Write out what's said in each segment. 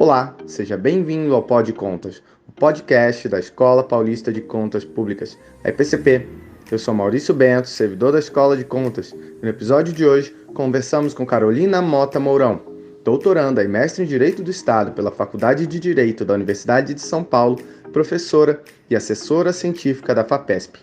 Olá, seja bem-vindo ao Pod Contas, o podcast da Escola Paulista de Contas Públicas, a EPCP. Eu sou Maurício Bento, servidor da Escola de Contas, e no episódio de hoje conversamos com Carolina Mota Mourão, doutoranda e mestre em Direito do Estado pela Faculdade de Direito da Universidade de São Paulo, professora e assessora científica da FAPESP.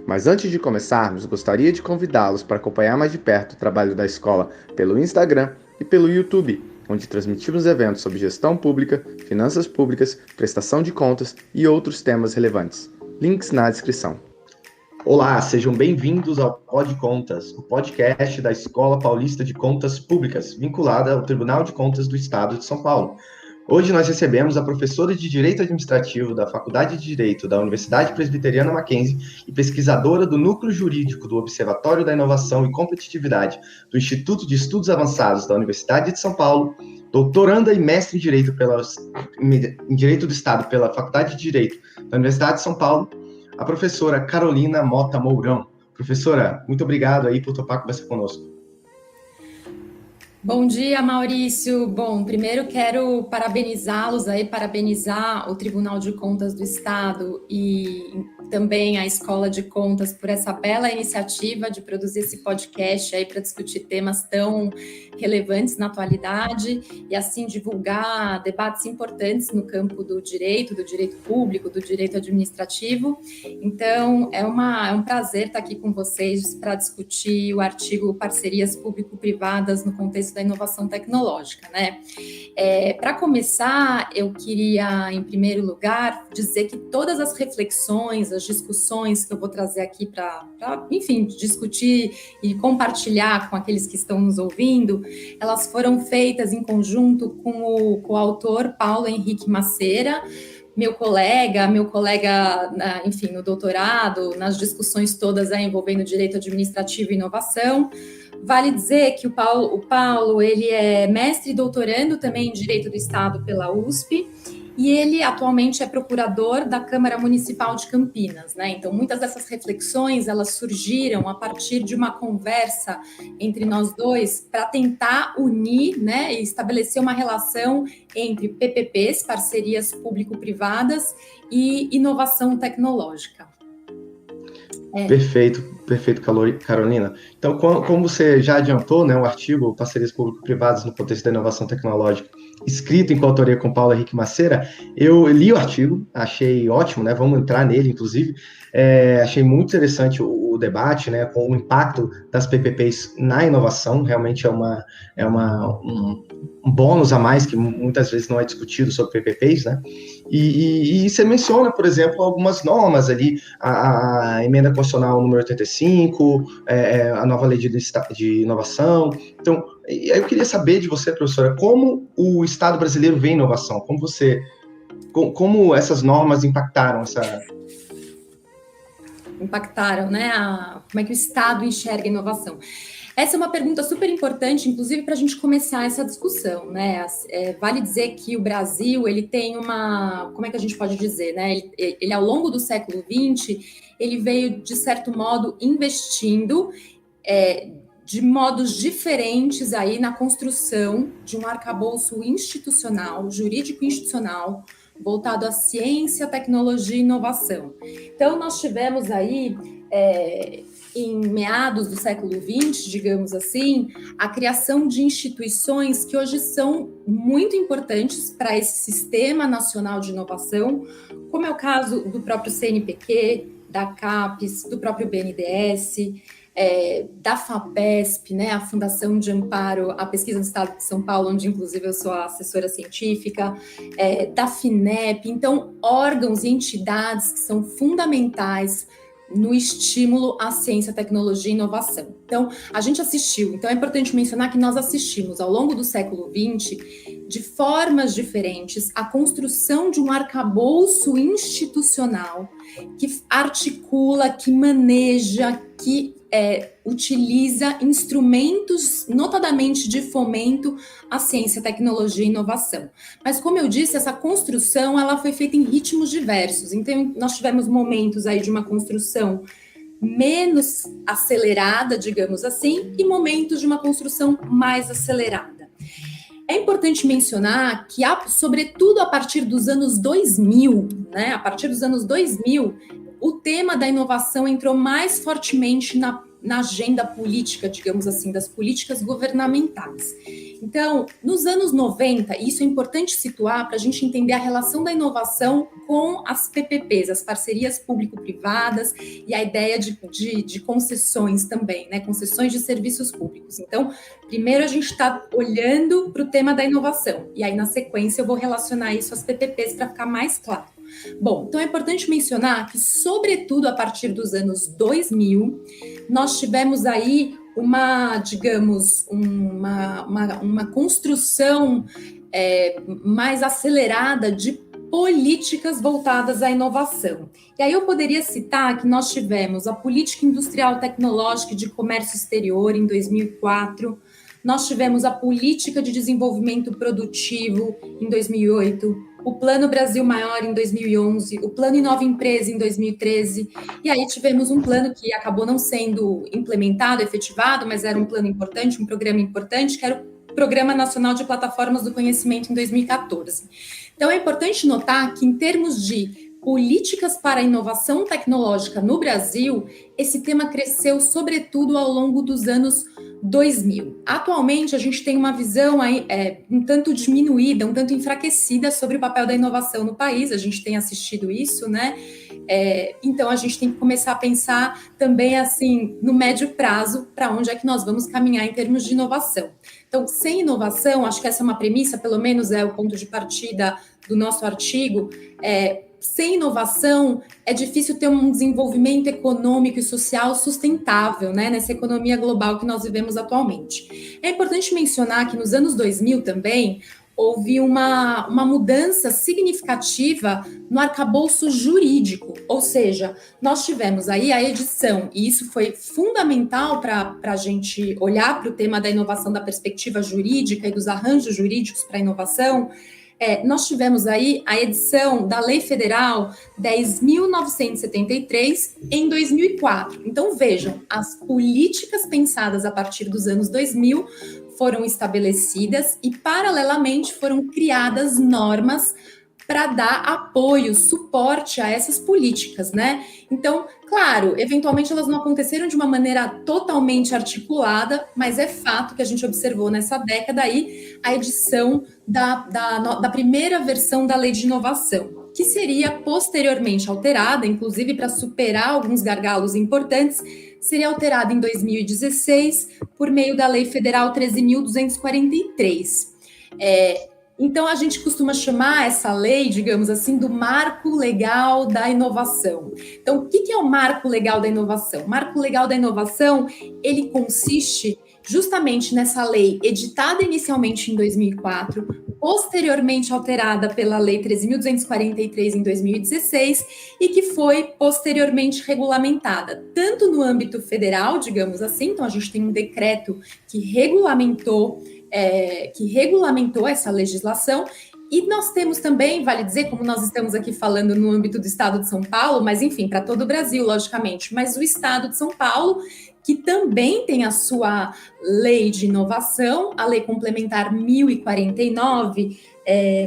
Mas antes de começarmos, gostaria de convidá-los para acompanhar mais de perto o trabalho da escola pelo Instagram e pelo YouTube, onde transmitimos eventos sobre gestão pública, finanças públicas, prestação de contas e outros temas relevantes. Links na descrição. Olá, sejam bem-vindos ao Pod Contas, o podcast da Escola Paulista de Contas Públicas, vinculada ao Tribunal de Contas do Estado de São Paulo. Hoje nós recebemos a professora de Direito Administrativo da Faculdade de Direito da Universidade Presbiteriana Mackenzie e pesquisadora do Núcleo Jurídico do Observatório da Inovação e Competitividade do Instituto de Estudos Avançados da Universidade de São Paulo, doutoranda e mestre em Direito do Estado pela Faculdade de Direito da Universidade de São Paulo, a professora Carolina Mota Mourão. Professora, muito obrigado aí por topar conversar conosco. Bom dia, Maurício. Bom, primeiro quero parabenizá-los aí, parabenizar o Tribunal de Contas do Estado e também a Escola de Contas por essa bela iniciativa de produzir esse podcast aí para discutir temas tão relevantes na atualidade e assim divulgar debates importantes no campo do direito público, do direito administrativo. Então, é um prazer estar aqui com vocês para discutir o artigo Parcerias Público-Privadas no contexto da inovação tecnológica, né? Para começar, eu queria, em primeiro lugar, dizer que todas as reflexões, as discussões que eu vou trazer aqui para, enfim, discutir e compartilhar com aqueles que estão nos ouvindo, elas foram feitas em conjunto com o coautor Paulo Henrique Macera, meu colega, enfim, no doutorado, nas discussões todas aí envolvendo direito administrativo e inovação. Vale dizer que o Paulo, ele é mestre e doutorando também em Direito do Estado pela USP, e ele atualmente é procurador da Câmara Municipal de Campinas, né? Então, muitas dessas reflexões, elas surgiram a partir de uma conversa entre nós dois para tentar unir, né, e estabelecer uma relação entre PPPs, parcerias público-privadas, e inovação tecnológica. Perfeito, Carolina. Então, como você já adiantou, né, o artigo Parcerias Público-Privadas no Contexto da Inovação Tecnológica, escrito em coautoria com Paulo Henrique Macera, eu li o artigo, achei ótimo, né, vamos entrar nele, inclusive, achei muito interessante o debate, né, com o impacto das PPPs na inovação, realmente um bônus a mais que muitas vezes não é discutido sobre PPPs, né, e você menciona, por exemplo, algumas normas ali, a emenda constitucional número 85, a nova lei de inovação. Então, eu queria saber de você, professora, como o Estado brasileiro vê inovação? Como essas normas impactaram né? Como é que o Estado enxerga a inovação? Essa é uma pergunta super importante, inclusive, para a gente começar essa discussão, né? Vale dizer que o Brasil, ele tem como é que a gente pode dizer, né? Ele ao longo do século XX, ele veio, de certo modo, investindo de modos diferentes aí na construção de um arcabouço institucional, jurídico-institucional, voltado à ciência, tecnologia e inovação. Então, nós tivemos aí, em meados do século XX, digamos assim, a criação de instituições que hoje são muito importantes para esse Sistema Nacional de Inovação, como é o caso do próprio CNPq, da CAPES, do próprio BNDES, da FAPESP, né, a Fundação de Amparo à Pesquisa do Estado de São Paulo, onde inclusive eu sou a assessora científica, da FINEP. Então, órgãos e entidades que são fundamentais no estímulo à ciência, tecnologia e inovação. Então, a gente assistiu, então é importante mencionar que nós assistimos ao longo do século XX, de formas diferentes, a construção de um arcabouço institucional que articula, que maneja, que utiliza instrumentos, notadamente de fomento à ciência, tecnologia e inovação. Mas, como eu disse, essa construção ela foi feita em ritmos diversos. Então, nós tivemos momentos aí de uma construção menos acelerada, digamos assim, e momentos de uma construção mais acelerada. É importante mencionar que, sobretudo a partir dos anos 2000, né, a partir dos anos 2000, o tema da inovação entrou mais fortemente na agenda política, digamos assim, das políticas governamentais. Então, nos anos 90, e isso é importante situar para a gente entender a relação da inovação com as PPPs, as parcerias público-privadas, e a ideia de concessões também, né? Concessões de serviços públicos. Então, primeiro a gente está olhando para o tema da inovação, e aí na sequência eu vou relacionar isso às PPPs para ficar mais claro. Bom, então é importante mencionar que, sobretudo a partir dos anos 2000, nós tivemos aí uma construção mais acelerada de políticas voltadas à inovação. E aí eu poderia citar que nós tivemos a Política Industrial Tecnológica e de Comércio Exterior em 2004, nós tivemos a Política de Desenvolvimento Produtivo em 2008, o Plano Brasil Maior em 2011, o Plano Inova Empresa em 2013, e aí tivemos um plano que acabou não sendo implementado, efetivado, mas era um plano importante, um programa importante, que era o Programa Nacional de Plataformas do Conhecimento em 2014. Então é importante notar que, em termos de políticas para a inovação tecnológica no Brasil, esse tema cresceu sobretudo ao longo dos anos 2000. Atualmente, a gente tem uma visão aí, um tanto diminuída, um tanto enfraquecida sobre o papel da inovação no país, a gente tem assistido isso, né? Então, a gente tem que começar a pensar também, assim, no médio prazo, para onde é que nós vamos caminhar em termos de inovação. Então, sem inovação, acho que essa é uma premissa, pelo menos é o ponto de partida do nosso artigo, sem inovação, é difícil ter um desenvolvimento econômico e social sustentável, né, nessa economia global que nós vivemos atualmente. É importante mencionar que nos anos 2000 também houve uma mudança significativa no arcabouço jurídico, ou seja, nós tivemos aí a edição, e isso foi fundamental para a gente olhar para o tema da inovação da perspectiva jurídica e dos arranjos jurídicos para a inovação. Nós tivemos aí a edição da Lei Federal 10.973 em 2004. Então, vejam, as políticas pensadas a partir dos anos 2000 foram estabelecidas e, paralelamente, foram criadas normas para dar apoio, suporte a essas políticas, né? Então, claro, eventualmente elas não aconteceram de uma maneira totalmente articulada, mas é fato que a gente observou nessa década aí a edição da primeira versão da Lei de Inovação, que seria posteriormente alterada, inclusive para superar alguns gargalos importantes, seria alterada em 2016 por meio da Lei Federal 13.243. Então, a gente costuma chamar essa lei, digamos assim, do Marco Legal da Inovação. Então, o que é o Marco Legal da Inovação? O Marco Legal da Inovação, ele consiste justamente nessa lei editada inicialmente em 2004, posteriormente alterada pela Lei 13.243 em 2016 e que foi posteriormente regulamentada, tanto no âmbito federal, digamos assim, então a gente tem um decreto que regulamentou essa legislação, e nós temos também, vale dizer, como nós estamos aqui falando no âmbito do Estado de São Paulo, mas enfim, para todo o Brasil, logicamente, mas o Estado de São Paulo, que também tem a sua lei de inovação, a Lei Complementar 1049,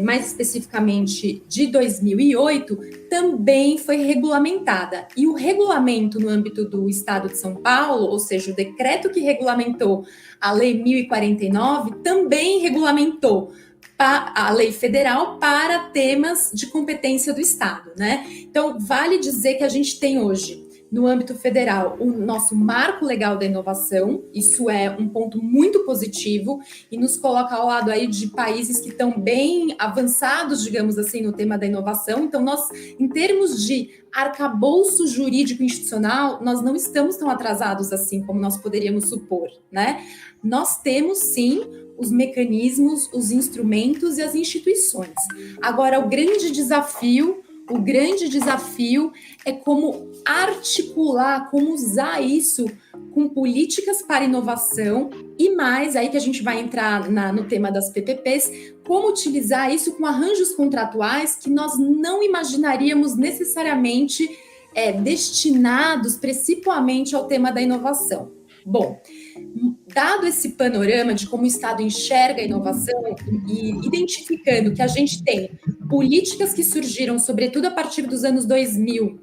mais especificamente de 2008, também foi regulamentada. E o regulamento no âmbito do Estado de São Paulo, ou seja, o decreto que regulamentou a Lei 1049, também regulamentou a lei federal para temas de competência do Estado, né? Então, vale dizer que a gente tem hoje, no âmbito federal, o nosso marco legal da inovação. Isso é um ponto muito positivo e nos coloca ao lado aí de países que estão bem avançados, digamos assim, no tema da inovação. Então, nós, em termos de arcabouço jurídico institucional, nós não estamos tão atrasados assim como nós poderíamos supor, né? Nós temos, sim, os mecanismos, os instrumentos e as instituições. Agora, o grande desafio é como articular, como usar isso com políticas para inovação e mais, aí que a gente vai entrar no tema das PPPs, como utilizar isso com arranjos contratuais que nós não imaginaríamos necessariamente destinados principalmente ao tema da inovação. Bom, dado esse panorama de como o Estado enxerga a inovação e identificando que a gente tem políticas que surgiram, sobretudo a partir dos anos 2000,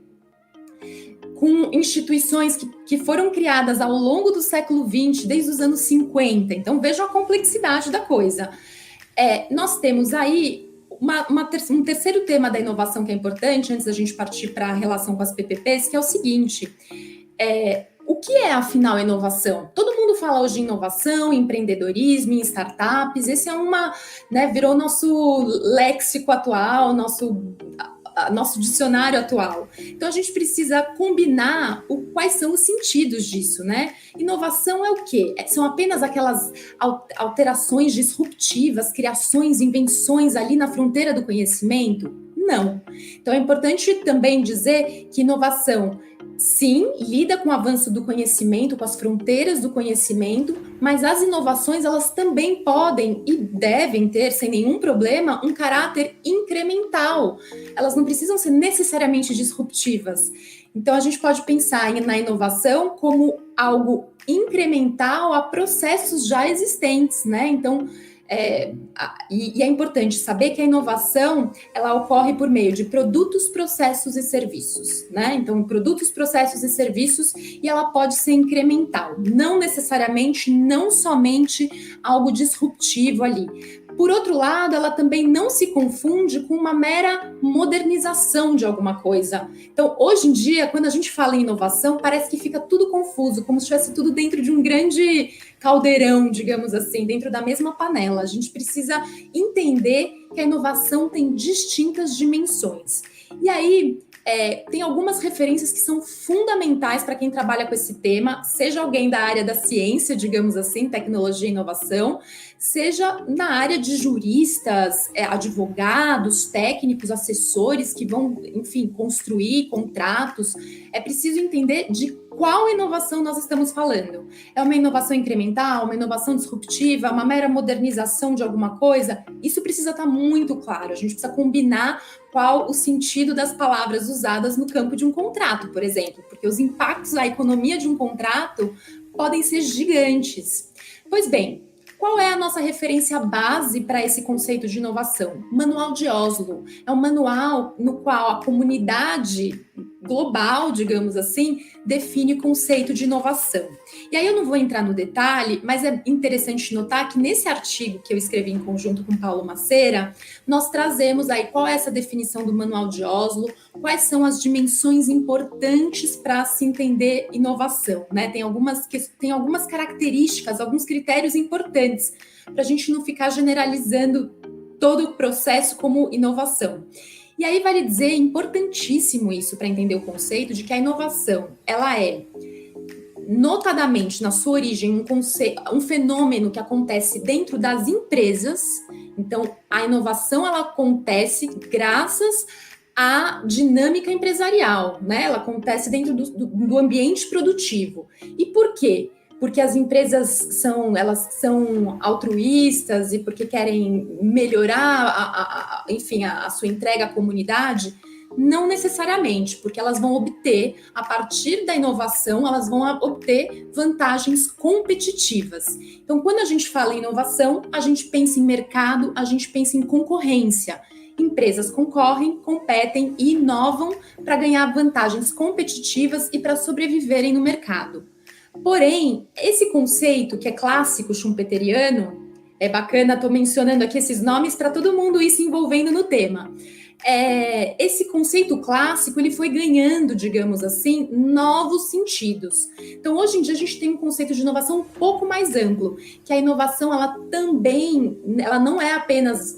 com instituições que foram criadas ao longo do século XX, desde os anos 50. Então, vejam a complexidade da coisa. Nós temos aí um terceiro tema da inovação que é importante, antes da gente partir para a relação com as PPPs, que é o seguinte: o que é, afinal, inovação? Todo mundo fala hoje em inovação, em empreendedorismo, em startups. Esse virou nosso léxico atual, nosso dicionário atual. Então, a gente precisa combinar quais são os sentidos disso, né? Inovação é o quê? São apenas aquelas alterações disruptivas, criações, invenções ali na fronteira do conhecimento? Não. Então, é importante também dizer que inovação, sim, lida com o avanço do conhecimento, com as fronteiras do conhecimento, mas as inovações, elas também podem e devem ter, sem nenhum problema, um caráter incremental. Elas não precisam ser necessariamente disruptivas. Então, a gente pode pensar na inovação como algo incremental a processos já existentes, né? Então, é importante saber que a inovação, ela ocorre por meio de produtos, processos e serviços, né? Então, produtos, processos e serviços, e ela pode ser incremental, não necessariamente, não somente algo disruptivo ali. Por outro lado, ela também não se confunde com uma mera modernização de alguma coisa. Então, hoje em dia, quando a gente fala em inovação, parece que fica tudo confuso, como se estivesse tudo dentro de um grande caldeirão, digamos assim, dentro da mesma panela. A gente precisa entender que a inovação tem distintas dimensões. E aí, tem algumas referências que são fundamentais para quem trabalha com esse tema, seja alguém da área da ciência, digamos assim, tecnologia e inovação, seja na área de juristas, advogados, técnicos, assessores que vão, enfim, construir contratos. É preciso entender de qual inovação nós estamos falando. É uma inovação incremental, uma inovação disruptiva, uma mera modernização de alguma coisa? Isso precisa estar muito claro. A gente precisa combinar qual o sentido das palavras usadas no campo de um contrato, por exemplo, porque os impactos à economia de um contrato podem ser gigantes. Pois bem, qual é a nossa referência base para esse conceito de inovação? Manual de Oslo. É um manual no qual a comunidade global, digamos assim, define o conceito de inovação. E aí eu não vou entrar no detalhe, mas é interessante notar que nesse artigo que eu escrevi em conjunto com Paulo Macera, nós trazemos aí qual é essa definição do Manual de Oslo, quais são as dimensões importantes para se entender inovação, né? Tem algumas características, alguns critérios importantes para a gente não ficar generalizando todo o processo como inovação. E aí vale dizer, importantíssimo isso para entender o conceito de que a inovação, ela é, notadamente na sua origem, um fenômeno que acontece dentro das empresas. Então, a inovação, ela acontece graças à dinâmica empresarial, né? Ela acontece dentro do ambiente produtivo. E por quê? Porque as empresas são altruístas e porque querem melhorar, a sua entrega à comunidade? Não necessariamente, porque elas vão obter, a partir da inovação, elas vão obter vantagens competitivas. Então, quando a gente fala em inovação, a gente pensa em mercado, a gente pensa em concorrência. Empresas concorrem, competem e inovam para ganhar vantagens competitivas e para sobreviverem no mercado. Porém, esse conceito que é clássico schumpeteriano, é bacana, estou mencionando aqui esses nomes para todo mundo ir se envolvendo no tema. Esse conceito clássico, ele foi ganhando, digamos assim, novos sentidos. Então, hoje em dia, a gente tem um conceito de inovação um pouco mais amplo, que a inovação, ela não é apenas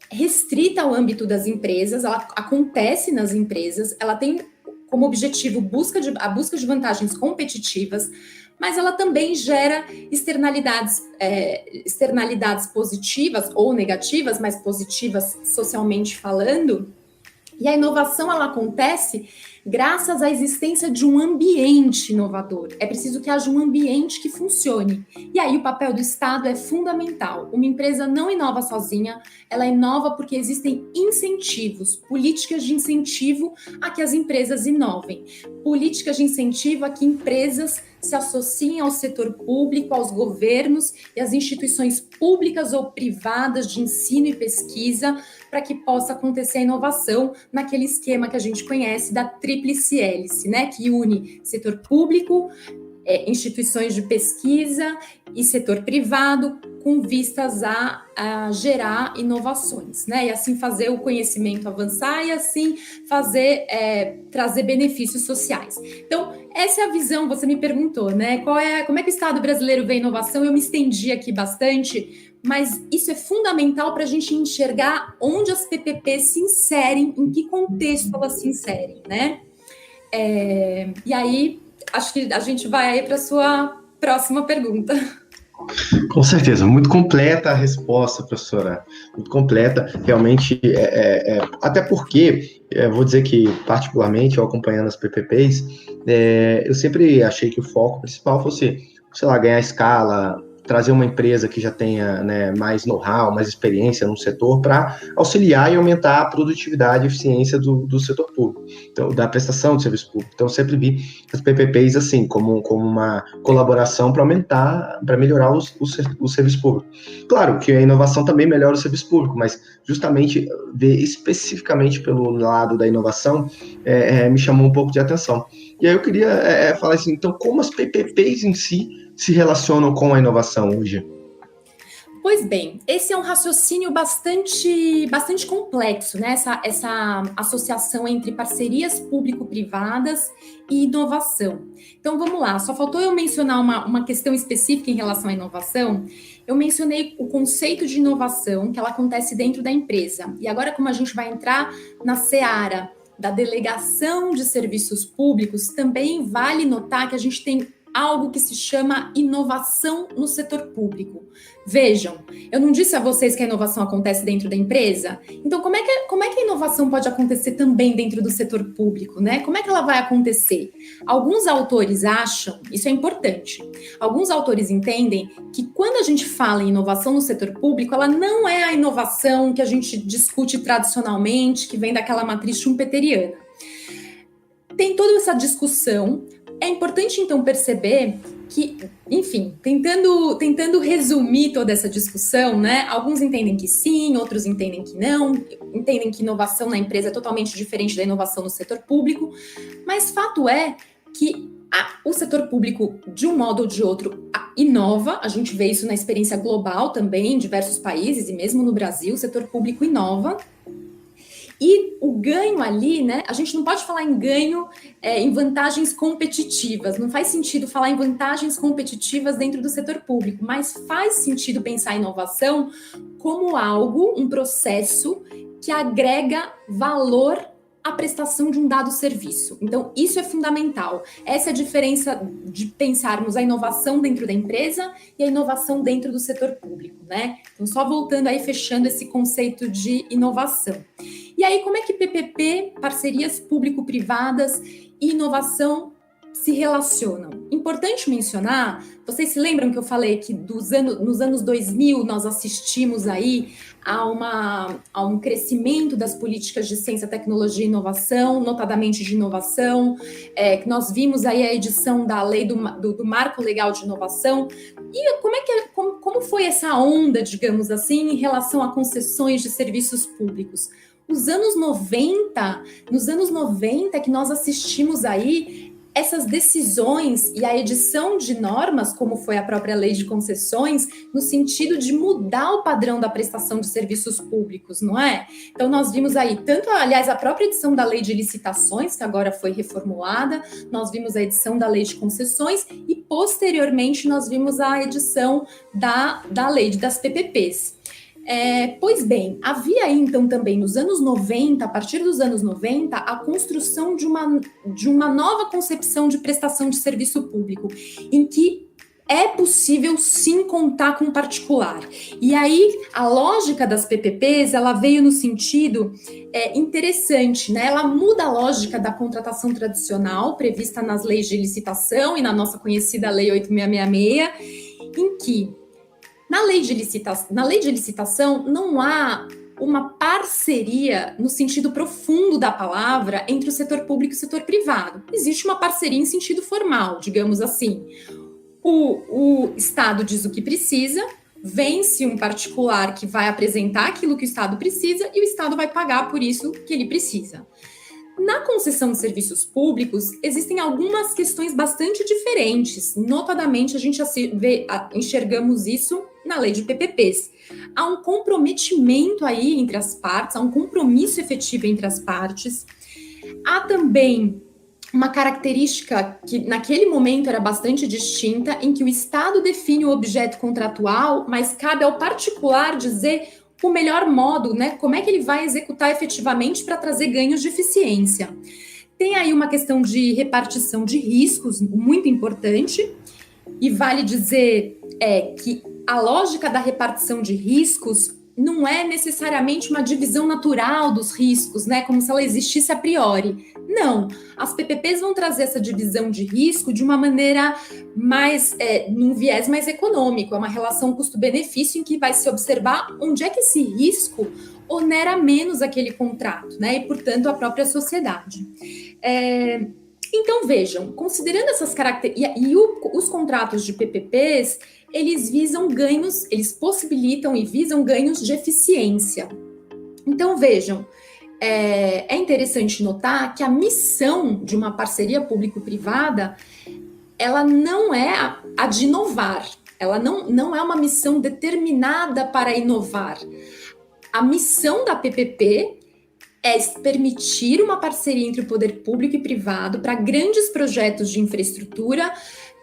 restrita ao âmbito das empresas, ela acontece nas empresas, ela tem como objetivo a busca de vantagens competitivas, mas ela também gera externalidades positivas ou negativas, mas positivas socialmente falando. E a inovação, ela acontece graças à existência de um ambiente inovador. É preciso que haja um ambiente que funcione. E aí o papel do Estado é fundamental. Uma empresa não inova sozinha, ela inova porque existem incentivos, políticas de incentivo a que as empresas inovem. Políticas de incentivo a que empresas se associem ao setor público, aos governos e às instituições públicas ou privadas de ensino e pesquisa, para que possa acontecer a inovação naquele esquema que a gente conhece da tríplice hélice, né? Que une setor público, instituições de pesquisa e setor privado, com vistas a gerar inovações, né? E assim fazer o conhecimento avançar e assim fazer trazer benefícios sociais. Então, essa é a visão. Você me perguntou, né? Como é que o Estado brasileiro vê a inovação? Eu me estendi aqui bastante, mas isso é fundamental para a gente enxergar onde as PPPs se inserem, em que contexto elas se inserem, né? E aí, acho que a gente vai aí para a sua próxima pergunta. Com certeza, muito completa a resposta, professora, muito completa, realmente, até porque, vou dizer que, particularmente, eu acompanhando as PPPs, eu sempre achei que o foco principal fosse, sei lá, ganhar escala, trazer uma empresa que já tenha, né, mais know-how, mais experiência no setor, para auxiliar e aumentar a produtividade e eficiência do setor público, então, da prestação de serviço público. Então, eu sempre vi as PPPs assim, como uma colaboração para aumentar, para melhorar o serviço público. Claro que a inovação também melhora o serviço público, mas justamente ver especificamente pelo lado da inovação me chamou um pouco de atenção. E aí eu queria falar assim, então, como as PPPs em si se relacionam com a inovação hoje? Pois bem, esse é um raciocínio bastante complexo, né? Essa associação entre parcerias público-privadas e inovação. Então, vamos lá, só faltou eu mencionar uma questão específica em relação à inovação. Eu mencionei o conceito de inovação, que ela acontece dentro da empresa. E agora, como a gente vai entrar na seara da delegação de serviços públicos, também vale notar que a gente tem algo que se chama inovação no setor público. Vejam, eu não disse a vocês que a inovação acontece dentro da empresa? Então, como é que a inovação pode acontecer também dentro do setor público, né? Como é que ela vai acontecer? Alguns autores acham, isso é importante, alguns autores entendem que quando a gente fala em inovação no setor público, ela não é a inovação que a gente discute tradicionalmente, que vem daquela matriz schumpeteriana. Tem toda essa discussão. É importante, então, perceber que, enfim, tentando resumir toda essa discussão, né? Alguns entendem que sim, outros entendem que não, entendem que inovação na empresa é totalmente diferente da inovação no setor público, mas fato é que o setor público, de um modo ou de outro, inova. A gente vê isso na experiência global também, em diversos países, e mesmo no Brasil, o setor público inova. E o ganho ali, né? A gente não pode falar em ganho em vantagens competitivas. Não faz sentido falar em vantagens competitivas dentro do setor público, mas faz sentido pensar em inovação como algo, um processo que agrega valor à prestação de um dado serviço. Então, isso é fundamental. Essa é a diferença de pensarmos a inovação dentro da empresa e a inovação dentro do setor público, né? Então, só voltando aí, fechando esse conceito de inovação. E aí, como é que PPP, parcerias público-privadas e inovação se relacionam? Importante mencionar, vocês se lembram que eu falei que nos anos 2000 nós assistimos aí a um crescimento das políticas de ciência, tecnologia e inovação, notadamente de inovação, que nós vimos aí a edição da lei do Marco Legal de Inovação. E como foi essa onda, digamos assim, em relação a concessões de serviços públicos? Nos anos 90 que nós assistimos aí essas decisões e a edição de normas, como foi a própria lei de concessões, no sentido de mudar o padrão da prestação de serviços públicos, não é? Então, nós vimos aí, aliás, a própria edição da lei de licitações, que agora foi reformulada, nós vimos a edição da lei de concessões e, posteriormente, nós vimos a edição da lei das PPPs. Pois bem, havia aí então também nos anos 90, a partir dos anos 90, a construção de uma nova concepção de prestação de serviço público, em que é possível sim contar com particular. E aí, a lógica das PPPs, ela veio no sentido interessante, né? Ela muda a lógica da contratação tradicional, prevista nas leis de licitação e na nossa conhecida Lei 8666, em que, na lei de licitação, não há uma parceria no sentido profundo da palavra entre o setor público e o setor privado. Existe uma parceria em sentido formal, digamos assim. O Estado diz o que precisa, vence um particular que vai apresentar aquilo que o Estado precisa e o Estado vai pagar por isso que ele precisa. Na concessão de serviços públicos, existem algumas questões bastante diferentes. Notadamente, a gente enxergamos isso na lei de PPPs. Há um comprometimento aí entre as partes, há um compromisso efetivo entre as partes. Há também uma característica que naquele momento era bastante distinta, em que o Estado define o objeto contratual, mas cabe ao particular dizer o melhor modo, né? Como é que ele vai executar efetivamente para trazer ganhos de eficiência. Tem aí uma questão de repartição de riscos muito importante, e vale dizer que a lógica da repartição de riscos não é necessariamente uma divisão natural dos riscos, né? Como se ela existisse a priori. Não, as PPPs vão trazer essa divisão de risco de uma maneira mais, num viés mais econômico, é uma relação custo-benefício em que vai se observar onde é que esse risco onera menos aquele contrato, né? E, portanto, a própria sociedade. Então, vejam, considerando essas características, os contratos de PPPs, eles visam ganhos, eles possibilitam e visam ganhos de eficiência. Então, vejam, é interessante notar que a missão de uma parceria público-privada, ela não é a de inovar, ela não é uma missão determinada para inovar. A missão da PPP é permitir uma parceria entre o poder público e privado para grandes projetos de infraestrutura,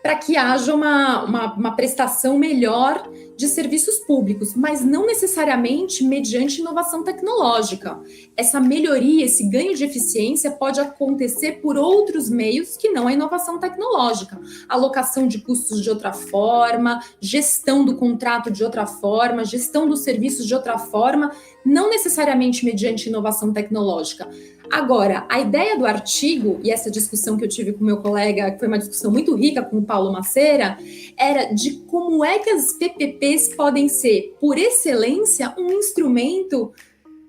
para que haja uma prestação melhor de serviços públicos, mas não necessariamente mediante inovação tecnológica. Essa melhoria, esse ganho de eficiência pode acontecer por outros meios que não a inovação tecnológica. Alocação de custos de outra forma, gestão do contrato de outra forma, gestão dos serviços de outra forma, não necessariamente mediante inovação tecnológica. Agora, a ideia do artigo, e essa discussão que eu tive com meu colega, que foi uma discussão muito rica com o Paulo Macera, era de como é que as PPPs podem ser, por excelência, um instrumento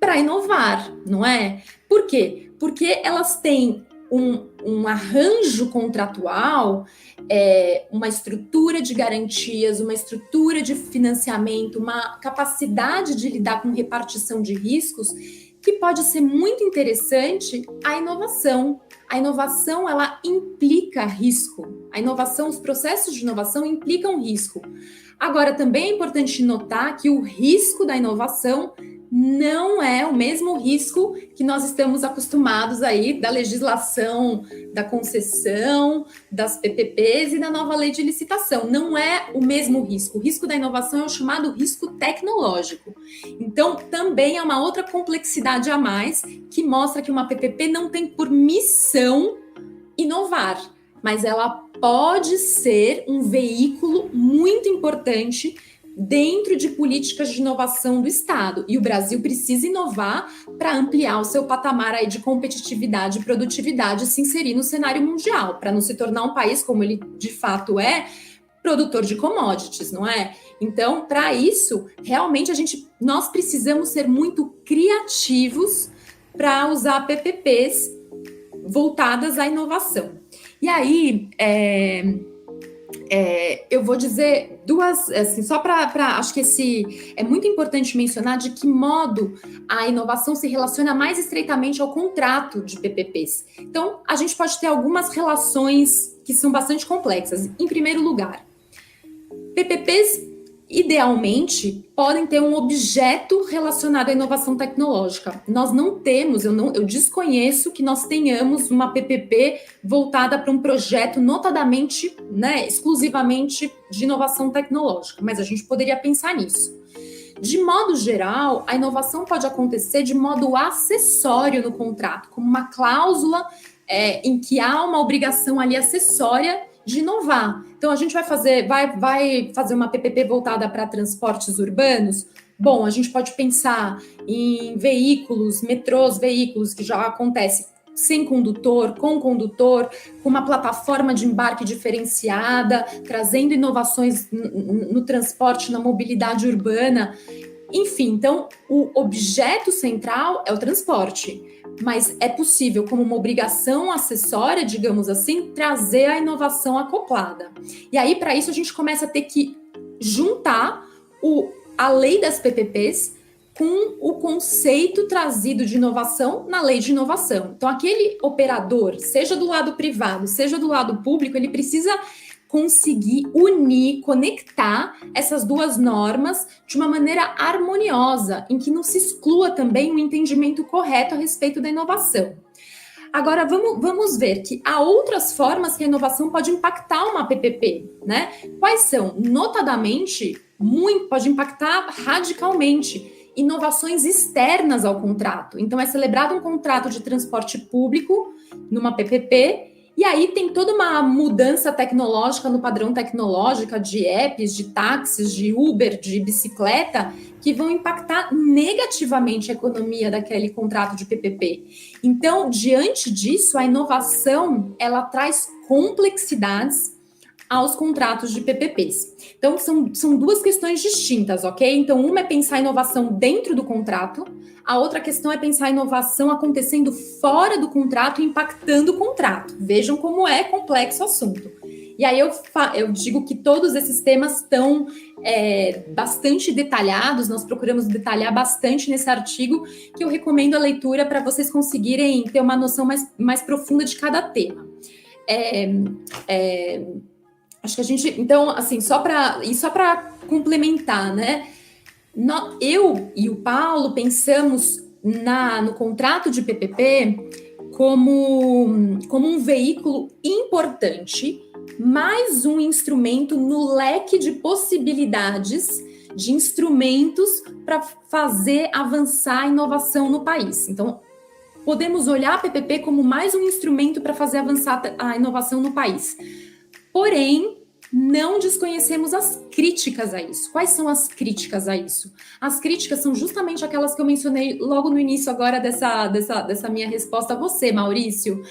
para inovar, não é? Por quê? Porque elas têm um arranjo contratual, uma estrutura de garantias, uma estrutura de financiamento, uma capacidade de lidar com repartição de riscos que pode ser muito interessante a inovação. A inovação, ela implica risco. A inovação, os processos de inovação implicam risco. Agora, também é importante notar que o risco da inovação não é o mesmo risco que nós estamos acostumados aí da legislação, da concessão, das PPPs e da nova lei de licitação. Não é o mesmo risco. O risco da inovação é o chamado risco tecnológico. Então, também é uma outra complexidade a mais que mostra que uma PPP não tem por missão inovar, mas ela pode ser um veículo muito importante dentro de políticas de inovação do Estado. E o Brasil precisa inovar para ampliar o seu patamar aí de competitividade e produtividade e se inserir no cenário mundial, para não se tornar um país, como ele de fato é, produtor de commodities, não é? Então, para isso, realmente nós precisamos ser muito criativos para usar PPPs voltadas à inovação. E aí, eu vou dizer duas, assim, só para acho que é muito importante mencionar de que modo a inovação se relaciona mais estreitamente ao contrato de PPPs. Então, a gente pode ter algumas relações que são bastante complexas. Em primeiro lugar, PPPs, idealmente, podem ter um objeto relacionado à inovação tecnológica. Nós não temos, eu desconheço que nós tenhamos uma PPP voltada para um projeto notadamente, né, exclusivamente de inovação tecnológica, mas a gente poderia pensar nisso. De modo geral, a inovação pode acontecer de modo acessório no contrato, como uma cláusula em que há uma obrigação ali acessória de inovar. Então, a gente vai fazer uma PPP voltada para transportes urbanos? Bom, a gente pode pensar em veículos, metrôs, veículos que já acontece sem condutor, com uma plataforma de embarque diferenciada, trazendo inovações no transporte, na mobilidade urbana. Enfim, então, o objeto central é o transporte, mas é possível, como uma obrigação acessória, digamos assim, trazer a inovação acoplada. E aí, para isso, a gente começa a ter que juntar a lei das PPPs com o conceito trazido de inovação na lei de inovação. Então, aquele operador, seja do lado privado, seja do lado público, ele precisa conseguir unir, conectar essas duas normas de uma maneira harmoniosa, em que não se exclua também um entendimento correto a respeito da inovação. Agora, vamos ver que há outras formas que a inovação pode impactar uma PPP, né? Quais são? Notadamente, pode impactar radicalmente inovações externas ao contrato. Então, é celebrado um contrato de transporte público numa PPP, e aí tem toda uma mudança tecnológica no padrão tecnológico de apps, de táxis, de Uber, de bicicleta, que vão impactar negativamente a economia daquele contrato de PPP. Então, diante disso, a inovação, ela traz complexidades aos contratos de PPPs. Então, são duas questões distintas, ok? Então, uma é pensar a inovação dentro do contrato, a outra questão é pensar a inovação acontecendo fora do contrato, impactando o contrato. Vejam como é complexo o assunto. E aí eu digo que todos esses temas estão bastante detalhados, nós procuramos detalhar bastante nesse artigo, que eu recomendo a leitura para vocês conseguirem ter uma noção mais profunda de cada tema. Acho que a gente, então, assim, só para complementar, né? Eu e o Paulo pensamos no contrato de PPP como um veículo importante, mais um instrumento no leque de possibilidades de instrumentos para fazer avançar a inovação no país. Então, podemos olhar a PPP como mais um instrumento para fazer avançar a inovação no país. Porém, não desconhecemos as críticas a isso. Quais são as críticas a isso? As críticas são justamente aquelas que eu mencionei logo no início agora dessa minha resposta a você, Maurício.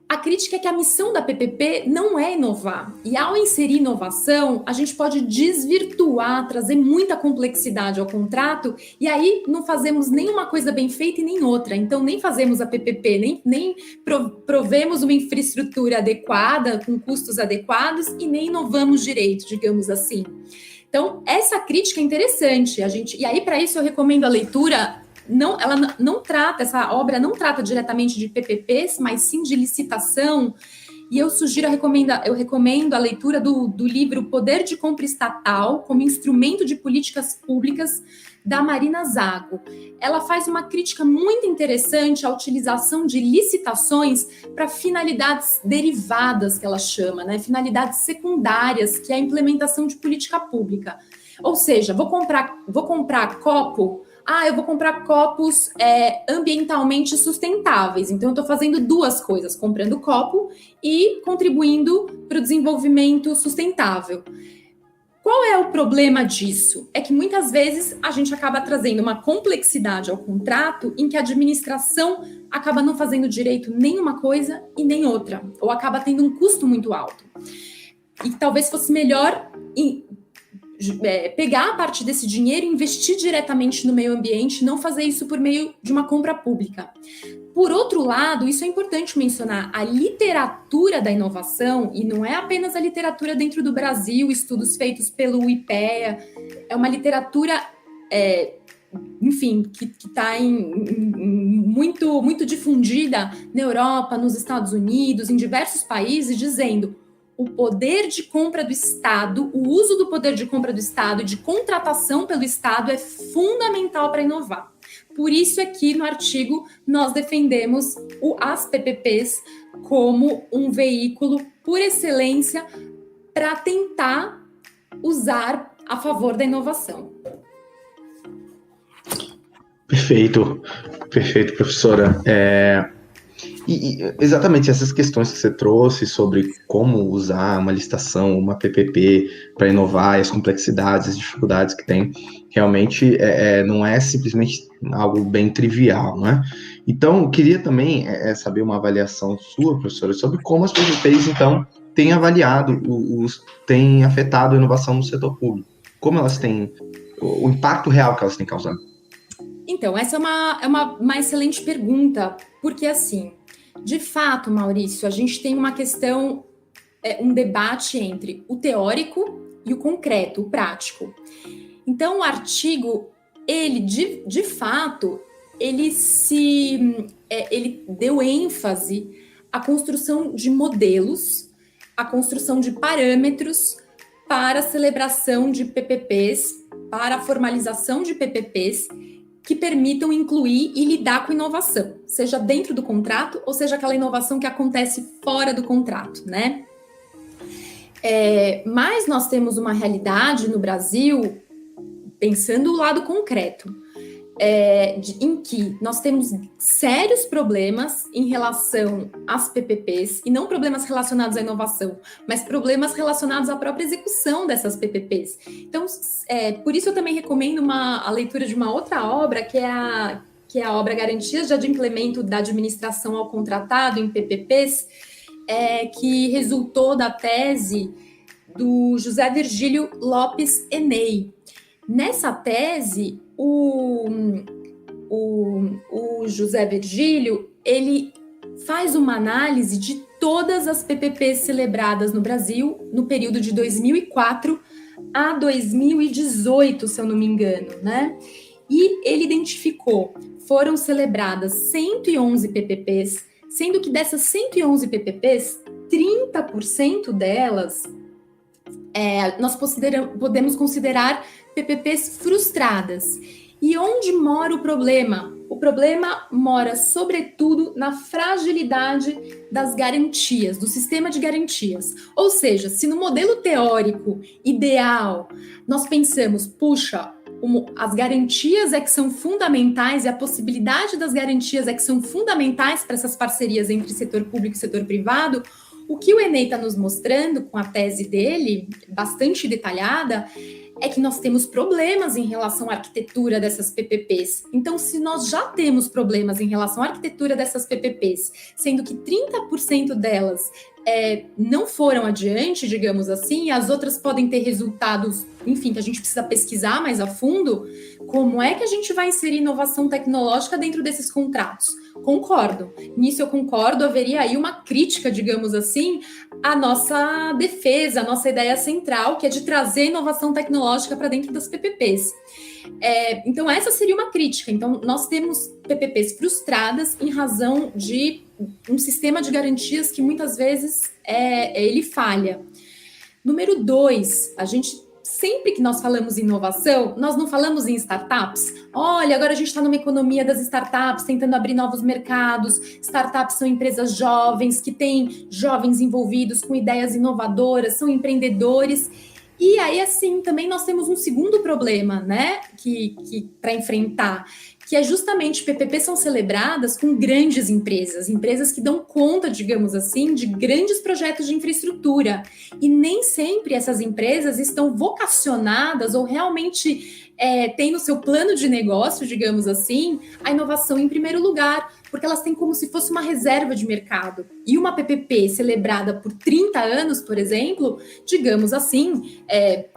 A crítica é que a missão da PPP não é inovar. E ao inserir inovação, a gente pode desvirtuar, trazer muita complexidade ao contrato, e aí não fazemos nenhuma coisa bem feita e nem outra. Então, nem fazemos a PPP, nem provemos uma infraestrutura adequada, com custos adequados, e nem inovamos direito, digamos assim. Então, essa crítica é interessante. E aí, para isso, eu recomendo a leitura. Essa obra não trata diretamente de PPPs, mas sim de licitação, e eu recomendo a leitura do livro Poder de Compra Estatal como Instrumento de Políticas Públicas, da Marina Zago. Ela faz uma crítica muito interessante à utilização de licitações para finalidades derivadas, que ela chama, né? Finalidades secundárias, que é a implementação de política pública. Ou seja, vou comprar copo. Eu vou comprar copos ambientalmente sustentáveis. Então, eu estou fazendo duas coisas, comprando copo e contribuindo para o desenvolvimento sustentável. Qual é o problema disso? É que muitas vezes a gente acaba trazendo uma complexidade ao contrato em que a administração acaba não fazendo direito nem uma coisa e nem outra, ou acaba tendo um custo muito alto. E talvez fosse melhor pegar a parte desse dinheiro e investir diretamente no meio ambiente, não fazer isso por meio de uma compra pública. Por outro lado, isso é importante mencionar, a literatura da inovação, e não é apenas a literatura dentro do Brasil, estudos feitos pelo IPEA, é uma literatura, que está muito, muito difundida na Europa, nos Estados Unidos, em diversos países, dizendo o poder de compra do Estado, o uso do poder de compra do Estado e de contratação pelo Estado é fundamental para inovar. Por isso aqui no artigo nós defendemos as PPPs como um veículo por excelência para tentar usar a favor da inovação. Perfeito, professora. Exatamente essas questões que você trouxe sobre como usar uma licitação, uma PPP para inovar, as complexidades, as dificuldades que tem, realmente não é simplesmente algo bem trivial, né? Então, eu queria também saber uma avaliação sua, professora, sobre como as PPPs, então, têm avaliado, têm afetado a inovação no setor público. Como elas têm, o impacto real que elas têm causado. Então, essa é uma excelente pergunta, porque assim, de fato, Maurício, a gente tem uma questão, um debate entre o teórico e o concreto, o prático. Então, o artigo, ele, de fato, ele deu ênfase à construção de modelos, à construção de parâmetros para a celebração de PPPs, para a formalização de PPPs, que permitam incluir e lidar com inovação, seja dentro do contrato ou seja aquela inovação que acontece fora do contrato, né? Mas nós temos uma realidade no Brasil, pensando o lado concreto, em que nós temos sérios problemas em relação às PPPs, e não problemas relacionados à inovação, mas problemas relacionados à própria execução dessas PPPs. Então, por isso eu também recomendo a leitura de uma outra obra, que é a obra Garantias de Adimplemento da Administração ao Contratado em PPPs, que resultou da tese do José Virgílio Lopes Eney. Nessa tese, o José Virgílio, ele faz uma análise de todas as PPPs celebradas no Brasil no período de 2004 a 2018, se eu não me engano, né? E ele identificou, foram celebradas 111 PPPs, sendo que dessas 111 PPPs, 30% delas nós podemos considerar PPPs frustradas. E onde mora o problema? O problema mora, sobretudo, na fragilidade das garantias, do sistema de garantias. Ou seja, se no modelo teórico ideal nós pensamos, puxa, as garantias é que são fundamentais e a possibilidade das garantias é que são fundamentais para essas parcerias entre setor público e setor privado, o que o Eney está nos mostrando com a tese dele, bastante detalhada, é que nós temos problemas em relação à arquitetura dessas PPPs. Então, se nós já temos problemas em relação à arquitetura dessas PPPs, sendo que 30% delas não foram adiante, digamos assim, e as outras podem ter resultados, enfim, que a gente precisa pesquisar mais a fundo, como é que a gente vai inserir inovação tecnológica dentro desses contratos? Concordo. Nisso eu concordo, haveria aí uma crítica, digamos assim, à nossa defesa, à nossa ideia central, que é de trazer inovação tecnológica para dentro das PPPs. Então, essa seria uma crítica. Então, nós temos PPPs frustradas em razão de um sistema de garantias que muitas vezes ele falha. Número 2, a gente sempre que nós falamos em inovação, nós não falamos em startups. Olha, agora a gente está numa economia das startups, tentando abrir novos mercados. Startups são empresas jovens, que têm jovens envolvidos com ideias inovadoras, são empreendedores. E aí, assim, também nós temos um segundo problema, né, que para enfrentar, que é justamente PPPs são celebradas com grandes empresas que dão conta, digamos assim, de grandes projetos de infraestrutura. E nem sempre essas empresas estão vocacionadas ou realmente têm no seu plano de negócio, digamos assim, a inovação em primeiro lugar, porque elas têm como se fosse uma reserva de mercado. E uma PPP celebrada por 30 anos, por exemplo, digamos assim,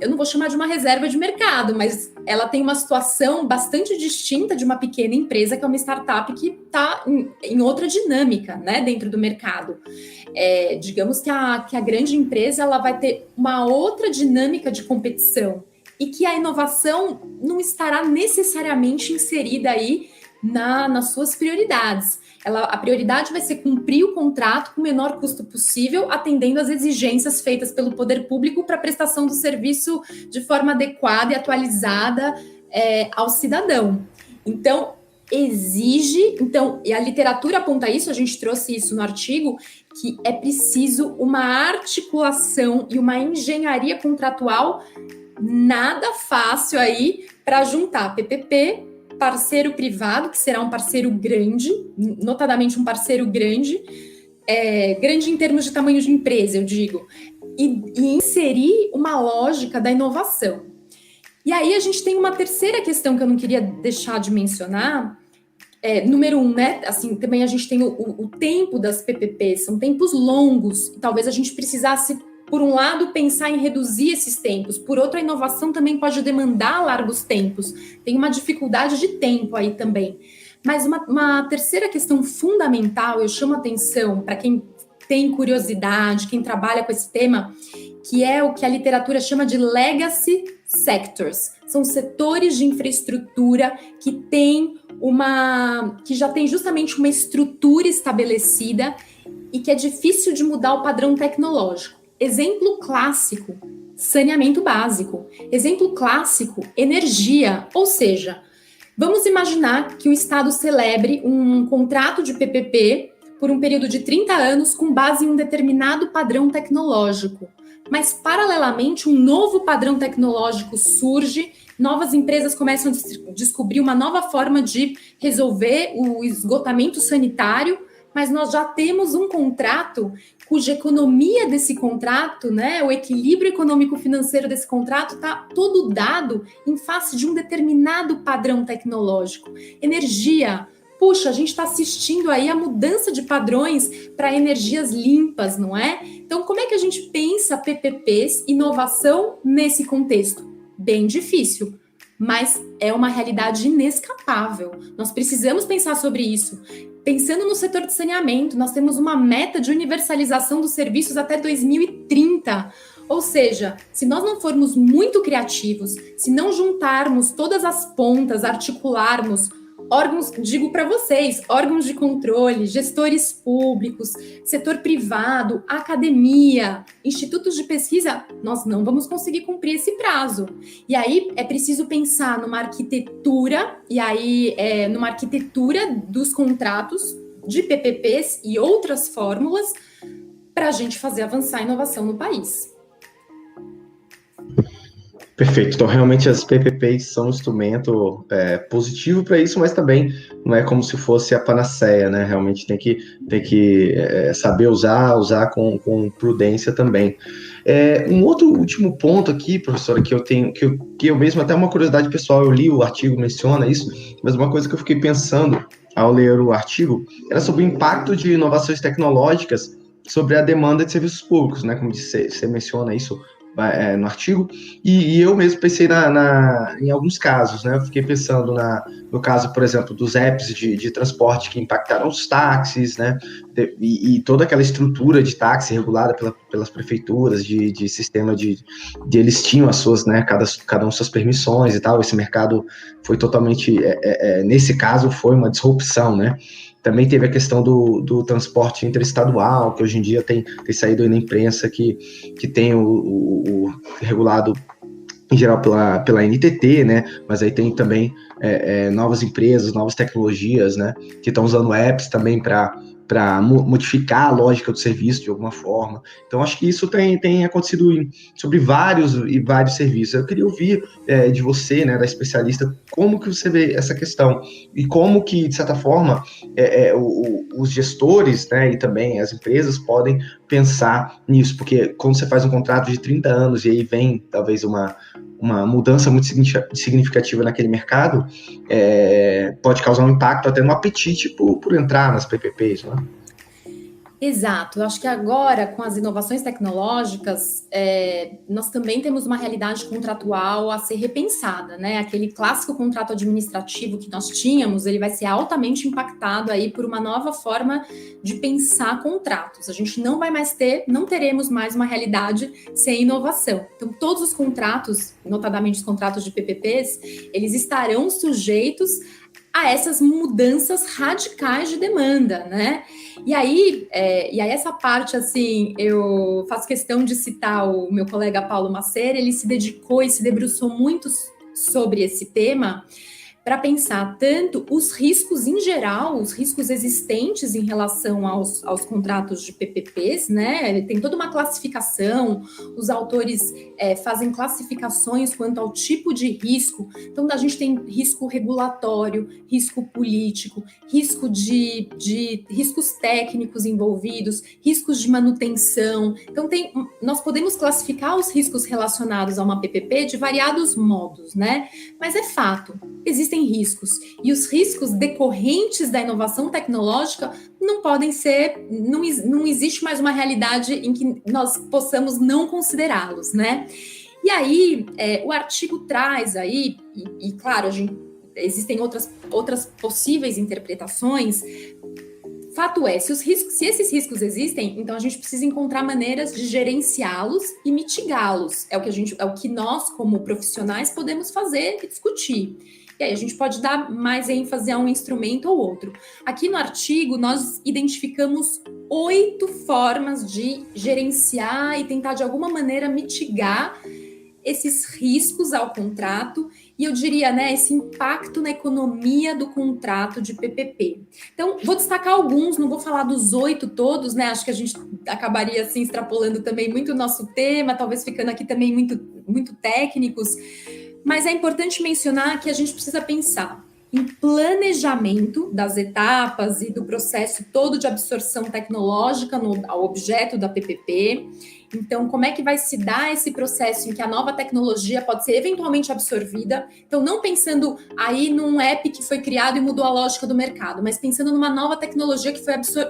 eu não vou chamar de uma reserva de mercado, mas ela tem uma situação bastante distinta de uma pequena empresa, que é uma startup que está em outra dinâmica, né, dentro do mercado. Digamos que a grande empresa ela vai ter uma outra dinâmica de competição e que a inovação não estará necessariamente inserida aí nas suas prioridades. A prioridade vai ser cumprir o contrato com o menor custo possível, atendendo às exigências feitas pelo poder público para a prestação do serviço de forma adequada e atualizada ao cidadão. Então, e a literatura aponta isso, a gente trouxe isso no artigo, que é preciso uma articulação e uma engenharia contratual nada fácil aí para juntar PPP parceiro privado, que será um parceiro grande, notadamente um parceiro grande, grande em termos de tamanho de empresa, eu digo, e inserir uma lógica da inovação. E aí a gente tem uma terceira questão que eu não queria deixar de mencionar. Número 1, né? Assim, também a gente tem o tempo das PPPs, são tempos longos, e talvez a gente precisasse, por um lado, pensar em reduzir esses tempos, por outro, a inovação também pode demandar largos tempos, tem uma dificuldade de tempo aí também. Mas uma terceira questão fundamental, eu chamo a atenção para quem tem curiosidade, quem trabalha com esse tema, que é o que a literatura chama de legacy sectors. São setores de infraestrutura que já tem justamente uma estrutura estabelecida e que é difícil de mudar o padrão tecnológico. Exemplo clássico, saneamento básico. Exemplo clássico, energia. Ou seja, vamos imaginar que o Estado celebre um contrato de PPP por um período de 30 anos com base em um determinado padrão tecnológico. Mas, paralelamente, um novo padrão tecnológico surge, novas empresas começam a descobrir uma nova forma de resolver o esgotamento sanitário, mas nós já temos um contrato cuja economia desse contrato, né, o equilíbrio econômico-financeiro desse contrato está todo dado em face de um determinado padrão tecnológico. Energia. Puxa, a gente está assistindo aí a mudança de padrões para energias limpas, não é? Então, como é que a gente pensa PPPs, inovação nesse contexto? Bem difícil, mas é uma realidade inescapável. Nós precisamos pensar sobre isso. Pensando no setor de saneamento, nós temos uma meta de universalização dos serviços até 2030. Ou seja, se nós não formos muito criativos, se não juntarmos todas as pontas, articularmos órgãos, digo para vocês, órgãos de controle, gestores públicos, setor privado, academia, institutos de pesquisa, nós não vamos conseguir cumprir esse prazo. E aí é preciso pensar numa arquitetura, numa arquitetura dos contratos de PPPs e outras fórmulas para a gente fazer avançar a inovação no país. Perfeito. Então, realmente, as PPPs são um instrumento positivo para isso, mas também não é como se fosse a panaceia, né? Realmente tem que saber usar com prudência também. Um outro último ponto aqui, professora, que eu tenho, que eu mesmo, até uma curiosidade pessoal, eu li o artigo, menciona isso, mas uma coisa que eu fiquei pensando ao ler o artigo era sobre o impacto de inovações tecnológicas sobre a demanda de serviços públicos, né? Como disse, você menciona isso no artigo, e eu mesmo pensei em alguns casos, né? Eu fiquei pensando no caso, por exemplo, dos apps de transporte que impactaram os táxis, né? E toda aquela estrutura de táxi regulada pelas prefeituras, de sistema de eles tinham as suas, né? Cada um suas permissões e tal. Esse mercado foi totalmente, nesse caso, foi uma disrupção, né? Também teve a questão do transporte interestadual, que hoje em dia tem saído aí na imprensa, que tem o regulado em geral pela NTT, né? Mas aí tem também novas empresas, novas tecnologias, né? Que estão usando apps também para modificar a lógica do serviço de alguma forma. Então, acho que isso tem acontecido sobre vários serviços. Eu queria ouvir de você, né, da especialista, como que você vê essa questão e como que, de certa forma, os gestores, né, e também as empresas podem pensar nisso, porque quando você faz um contrato de 30 anos e aí vem, talvez, uma mudança muito significativa naquele mercado, pode causar um impacto até no apetite por entrar nas PPPs, né? Exato, eu acho que agora, com as inovações tecnológicas, nós também temos uma realidade contratual a ser repensada, né? Aquele clássico contrato administrativo que nós tínhamos, ele vai ser altamente impactado aí por uma nova forma de pensar contratos. A gente não teremos mais uma realidade sem inovação. Então, todos os contratos, notadamente os contratos de PPPs, eles estarão sujeitos a essas mudanças radicais de demanda, né? E aí essa parte, assim, eu faço questão de citar o meu colega Paulo Macera, ele se dedicou e se debruçou muito sobre esse tema para pensar tanto os riscos em geral, os riscos existentes em relação aos contratos de PPPs, né? Tem toda uma classificação, os autores fazem classificações quanto ao tipo de risco. Então, a gente tem risco regulatório, risco político, risco de riscos técnicos envolvidos, riscos de manutenção. Então, nós podemos classificar os riscos relacionados a uma PPP de variados modos, né? Mas é fato, existem riscos. E os riscos decorrentes da inovação tecnológica não podem ser, não existe mais uma realidade em que nós possamos não considerá-los, né? E aí, o artigo traz aí, e claro, existem outras possíveis interpretações. Fato é, se esses riscos existem, então a gente precisa encontrar maneiras de gerenciá-los e mitigá-los. É o que nós, como profissionais, podemos fazer e discutir. E aí a gente pode dar mais ênfase a um instrumento ou outro. Aqui no artigo, nós identificamos 8 formas de gerenciar e tentar, de alguma maneira, mitigar esses riscos ao contrato e eu diria, né, esse impacto na economia do contrato de PPP. Então, vou destacar alguns, não vou falar dos 8 todos, né, acho que a gente acabaria, assim, extrapolando também muito o nosso tema, talvez ficando aqui também muito técnicos, mas é importante mencionar que a gente precisa pensar em planejamento das etapas e do processo todo de absorção tecnológica ao objeto da PPP. Então, como é que vai se dar esse processo em que a nova tecnologia pode ser eventualmente absorvida? Então, não pensando aí num app que foi criado e mudou a lógica do mercado, mas pensando numa nova tecnologia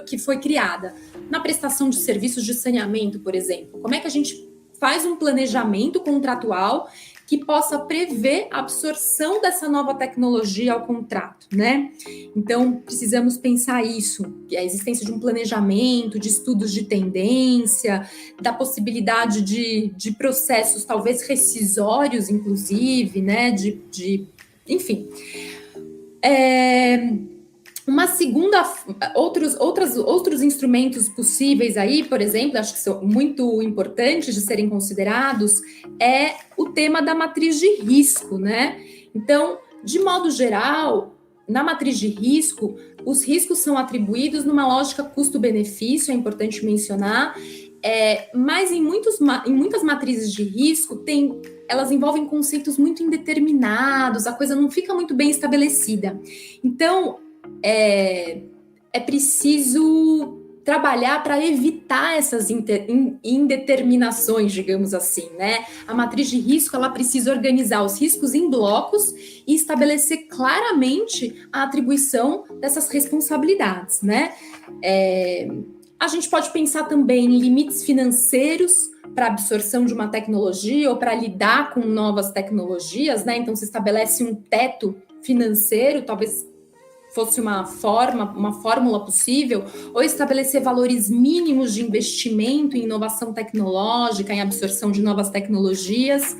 que foi criada na prestação de serviços de saneamento, por exemplo. Como é que a gente faz um planejamento contratual que possa prever a absorção dessa nova tecnologia ao contrato, né? Então, precisamos pensar isso, a existência de um planejamento, de estudos de tendência, da possibilidade de processos talvez rescisórios, inclusive, né? Enfim. Uma segunda, outros instrumentos possíveis aí, por exemplo, acho que são muito importantes de serem considerados, é o tema da matriz de risco, né? Então, de modo geral, na matriz de risco, os riscos são atribuídos numa lógica custo-benefício, é importante mencionar, mas em muitas matrizes de risco elas envolvem conceitos muito indeterminados, a coisa não fica muito bem estabelecida. Então, é preciso trabalhar para evitar essas indeterminações, digamos assim, né? A matriz de risco, ela precisa organizar os riscos em blocos e estabelecer claramente a atribuição dessas responsabilidades, né? A gente pode pensar também em limites financeiros para absorção de uma tecnologia ou para lidar com novas tecnologias, né? Então, se estabelece um teto financeiro, talvez fosse uma fórmula possível, ou estabelecer valores mínimos de investimento em inovação tecnológica, em absorção de novas tecnologias.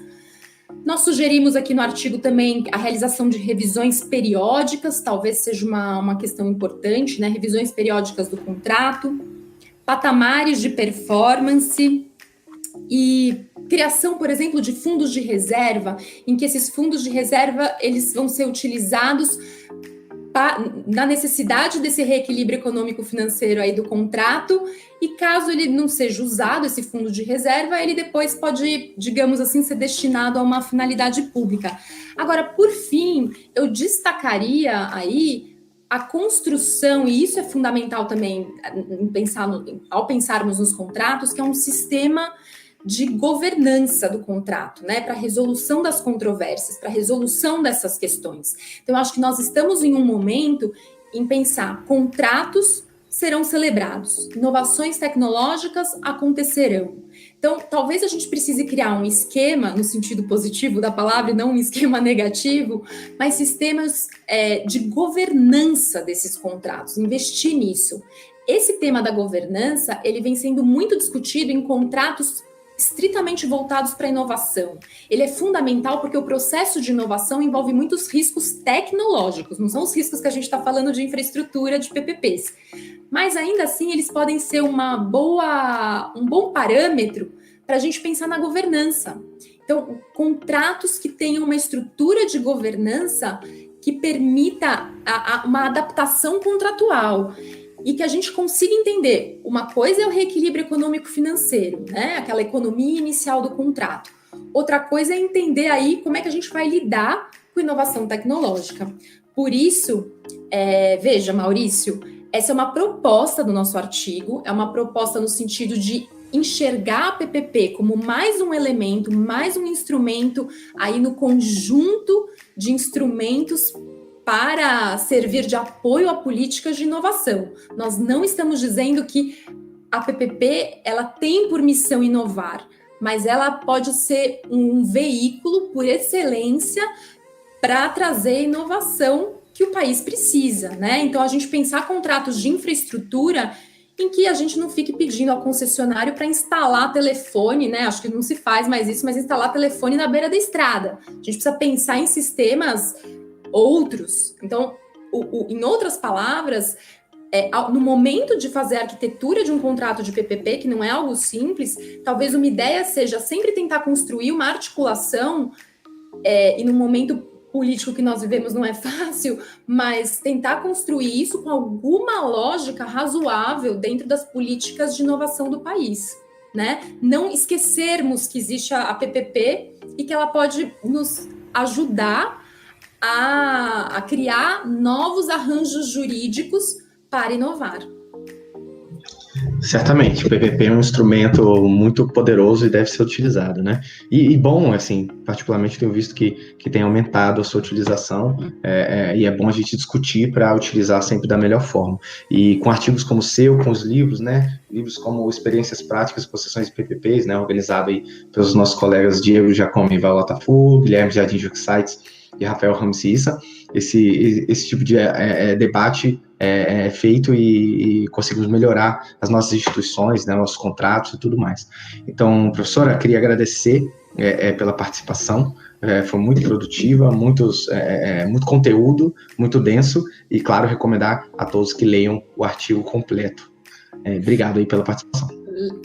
Nós sugerimos aqui no artigo também a realização de revisões periódicas, talvez seja uma questão importante, né? Revisões periódicas do contrato, patamares de performance e criação, por exemplo, de fundos de reserva, em que esses fundos de reserva eles vão ser utilizados na necessidade desse reequilíbrio econômico-financeiro aí do contrato, e caso ele não seja usado, esse fundo de reserva, ele depois pode, digamos assim, ser destinado a uma finalidade pública. Agora, por fim, eu destacaria aí a construção, e isso é fundamental também ao pensarmos nos contratos, que é um sistema de governança do contrato, né, para resolução das controvérsias, para resolução dessas questões. Então, eu acho que nós estamos em um momento em pensar contratos serão celebrados, inovações tecnológicas acontecerão. Então, talvez a gente precise criar um esquema, no sentido positivo da palavra, e não um esquema negativo, mas sistemas de governança desses contratos, investir nisso. Esse tema da governança, ele vem sendo muito discutido em contratos estritamente voltados para a inovação. Ele é fundamental porque o processo de inovação envolve muitos riscos tecnológicos, não são os riscos que a gente está falando de infraestrutura, de PPPs. Mas ainda assim, eles podem ser um bom parâmetro para a gente pensar na governança. Então, contratos que tenham uma estrutura de governança que permita uma adaptação contratual e que a gente consiga entender. Uma coisa é o reequilíbrio econômico-financeiro, né? Aquela economia inicial do contrato. Outra coisa é entender aí como é que a gente vai lidar com inovação tecnológica. Por isso, veja, Maurício, essa é uma proposta do nosso artigo, é uma proposta no sentido de enxergar a PPP como mais um elemento, mais um instrumento aí no conjunto de instrumentos para servir de apoio a políticas de inovação. Nós não estamos dizendo que a PPP ela tem por missão inovar, mas ela pode ser um veículo por excelência para trazer inovação que o país precisa, né? Então, a gente pensar contratos de infraestrutura em que a gente não fique pedindo ao concessionário para instalar telefone, né? Acho que não se faz mais isso, mas instalar telefone na beira da estrada. A gente precisa pensar em sistemas outros. Então, em outras palavras, no momento de fazer a arquitetura de um contrato de PPP, que não é algo simples, talvez uma ideia seja sempre tentar construir uma articulação, e no momento político que nós vivemos não é fácil, mas tentar construir isso com alguma lógica razoável dentro das políticas de inovação do país, né? Não esquecermos que existe a PPP e que ela pode nos ajudar a criar novos arranjos jurídicos para inovar. Certamente, o PPP é um instrumento muito poderoso e deve ser utilizado, né? E bom, assim, particularmente tenho visto que tem aumentado a sua utilização, e é bom a gente discutir para utilizar sempre da melhor forma. E com artigos como o seu, com os livros, né? Livros como Experiências Práticas e Concessões de PPPs, né? Organizado aí pelos nossos colegas Diego Giacomo e Val Tafu, Guilherme Jardim Joxites e Rafael Ramos Issa. Esse tipo de debate é feito e conseguimos melhorar as nossas instituições, né, nossos contratos e tudo mais. Então, professora, queria agradecer pela participação, foi muito produtiva, muito conteúdo, muito denso, e, claro, recomendar a todos que leiam o artigo completo. Obrigado aí pela participação.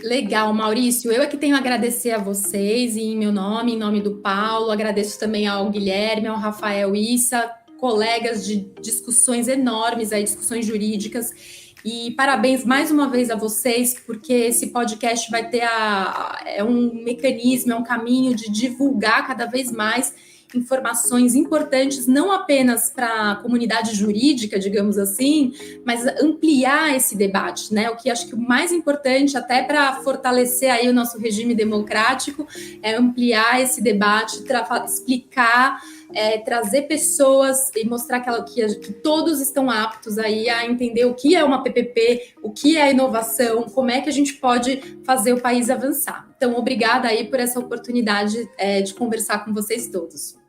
Legal, Maurício. Eu é que tenho a agradecer a vocês, em meu nome, em nome do Paulo, agradeço também ao Guilherme, ao Rafael Issa, colegas de discussões enormes, aí, discussões jurídicas, e parabéns mais uma vez a vocês, porque esse podcast vai ter um mecanismo, é um caminho de divulgar cada vez mais informações importantes, não apenas para a comunidade jurídica, digamos assim, mas ampliar esse debate, né? O que acho que o mais importante, até para fortalecer aí o nosso regime democrático, é ampliar esse debate, explicar, trazer pessoas e mostrar que todos estão aptos aí a entender o que é uma PPP, o que é inovação, como é que a gente pode fazer o país avançar. Então, obrigada aí por essa oportunidade de conversar com vocês todos.